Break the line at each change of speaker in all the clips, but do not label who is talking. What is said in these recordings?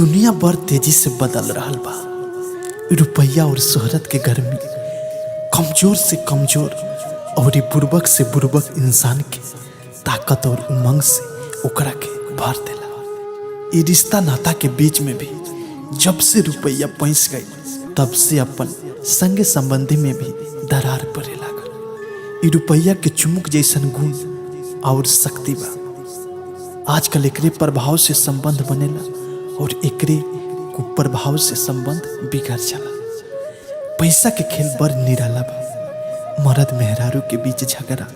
दुनिया बड़ तेजी से बदल रहल बा। रुपया और शोहरत के गर्मी कमजोर से कमजोर और बुर्बक से बुर्बक इंसान के ताकत और उमंग से ओकरा के भर देला। ये रिश्ता नाता के बीच में भी जब से रुपया पैस गई तब से अपन संगे संबंधी में भी दरार पड़े लागल। ये रुपया के चुमुक जैसन गुण और शक्ति बा। आजकल एकरे प्रभाव से संबंध बनेला और एकरे कुप्रभाव से संबंध बिगड़ जाला। पैसा के खेल बड़ निराला बा। मर्द मेहरारू के बीच झगड़ा,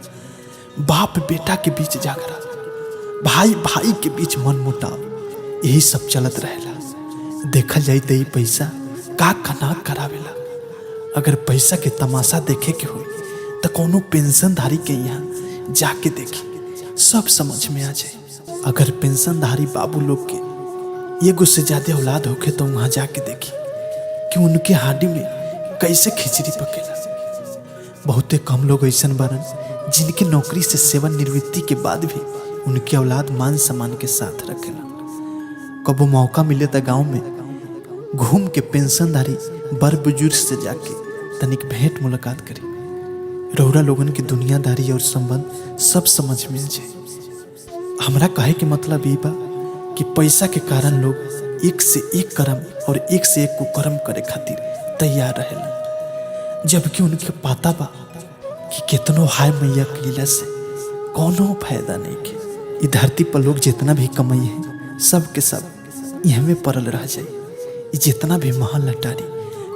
बाप बेटा के बीच झगड़ा, भाई भाई के बीच मन मुटाव, यही सब चलत रहेला। देखल जाए तो पैसा का कना करावेला। अगर पैसा के तमाशा देखे के हो तो कोनो पेंशनधारी के यहाँ जाके देखी, सब समझ में आ जाए। अगर पेंशनधारी बाबू लोग के एगो से ज्यादा औलाद होके तो वहां जाके देखी कि उनके हाडी में कैसे खिचड़ी पकेला। बहुते कम लोग ऐसा बारन जिनकी नौकरी से सेवानिवृत्ति के बाद भी उनकी औलाद मान सम्मान के साथ रखेला। कबो मौका मिले तो गांव में घूम के पेंशनधारी बड़ बुजुर्ग से जाके तनिक भेंट मुलाकात करी। रौरा लोगन की दुनियादारी और संबंध सब समझ में आ जाए। हमरा कहे के मतलब ये बा कि पैसा के कारण लोग एक से एक कर्म और एक से एक कुकर्म करे खातिर तैयार रहेला, जबकि उनके पता बा कि कितनो हाय मैया कइला से कोनो फायदा नहीं के। इस धरती पर लोग जितना भी कमाई है सब के सब यह में पड़ल रह जाए। जितना भी महल अटारी,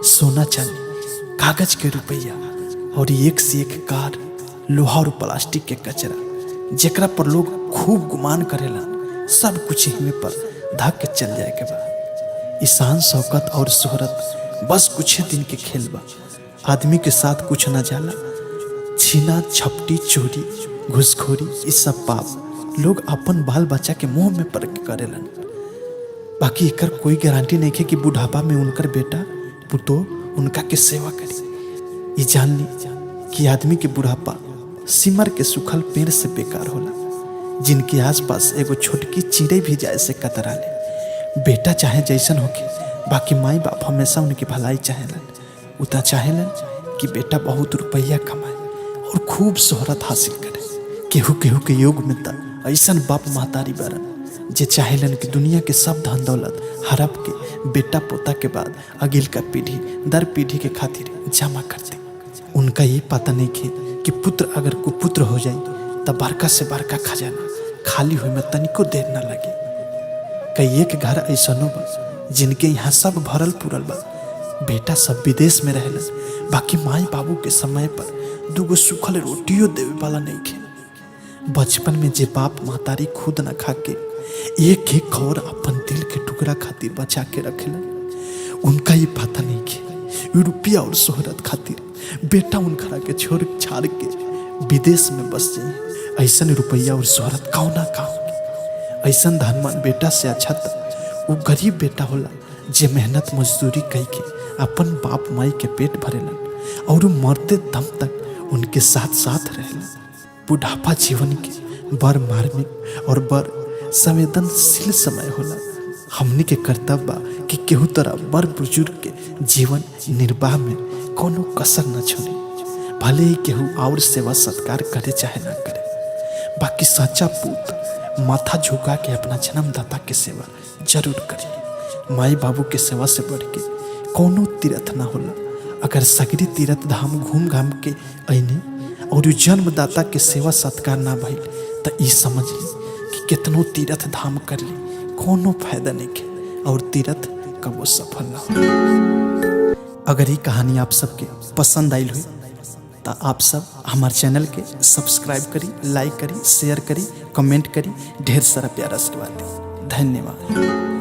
सोना चांदी, कागज के रुपया और एक से एक कार, लोहा और प्लास्टिक के कचरा जेकरा पर लोग खूब गुमान करेला, सब कुछ हिमे पर धक के चल जाए के बा। ईशान शौकत और शोहरत बस कुछ दिन के खेल बा। आदमी के साथ कुछ न जाला। छीना छपटी, चोरी, घुसखोरी, ये सब पाप लोग अपन बाल बच्चा के मुंह में पर करेलन। बाकी एकर कोई गारंटी नहीं है कि बुढ़ापा में उनकर बेटा पुतो उनका के सेवा करी। ये जान ली कि आदमी के बुढ़ापा सिमर के सूखल पेड़ से बेकार होला। जिनके आसपास एगो छोटकी चिड़ै भी जाए से कतरा ले। बेटा चाहे जैसन होके, बाकी माई बाप हमेशा उनकी भलाई चाहेलन। उतना चाहेलन कि बेटा बहुत रुपया कमाए और खूब शोहरत हासिल करे। केहू केहू के योग में त ऐसन बाप महतारी बरन जे चाहेलन कि दुनिया के सब धन दौलत हड़प के बेटा पोता के बाद अगिल का पीढ़ी दर पीढ़ी के खातिर जमा करते। उनका ये पता नहीं है कि पुत्र अगर कुपुत्र हो जाए तब बड़का से बड़का खजाना खाली हुए में तनिको देर न लगे। कई एक घर ऐसनो बा जिनके यहाँ सब भरल पुरल बा। बेटा सब विदेश में रहेला, बाकी माई बाबू के समय पर दूगो सूखल रोटियो देवे वाला नहीं खे। बचपन में जे बाप महतारी खुद न खा के एक एक और अपन दिल के टुकड़ा खातिर बचा के रखेला। उनका ये पता नहीं कि रुपया और शोहरत खातिर बेटा उनखरा के छोड़ छाड़ के विदेश में बस जाए। ऐसा रुपया और शोहरत कौना काम। ऐसा धनवान बेटा से अच्छा तो वो गरीब बेटा होला जे मेहनत मजदूरी कई के अपन बाप माई के पेट भरेलन और मरते दम तक उनके साथ साथ रहेला। बुढ़ापा जीवन के बड़ मार्मिक और बड़ संवेदनशील समय होला। हमने के कर्तव्य बा कि केहू तरह बड़ बुजुर्ग के जीवन निर्वाह में कोनो कसर न छोड़े। भले ही केहू और सेवा सत्कार करे चाहे ना करे, बाकी सच्चा पूत माथा झुका के अपना जन्मदाता के सेवा जरूर करे। माई बाबू के सेवा से बढ़ के कोनो तीर्थ ना होला। अगर सगरी तीर्थ धाम घूम घाम के अइने और जन्मदाता के सेवा सत्कार ना भइल तो ई समझ ली कि कितनो तीर्थ धाम कर ली कोनो फायदा नहीं के और तीर्थ कबो सफल ना हो। अगर ये कहानी आप सबके पसंद आई हुई तो आप सब हमारे चैनल के सब्सक्राइब करी, लाइक करी, शेयर करी, कमेंट करी, ढेर सारा प्यार आशीर्वाद दी। धन्यवाद।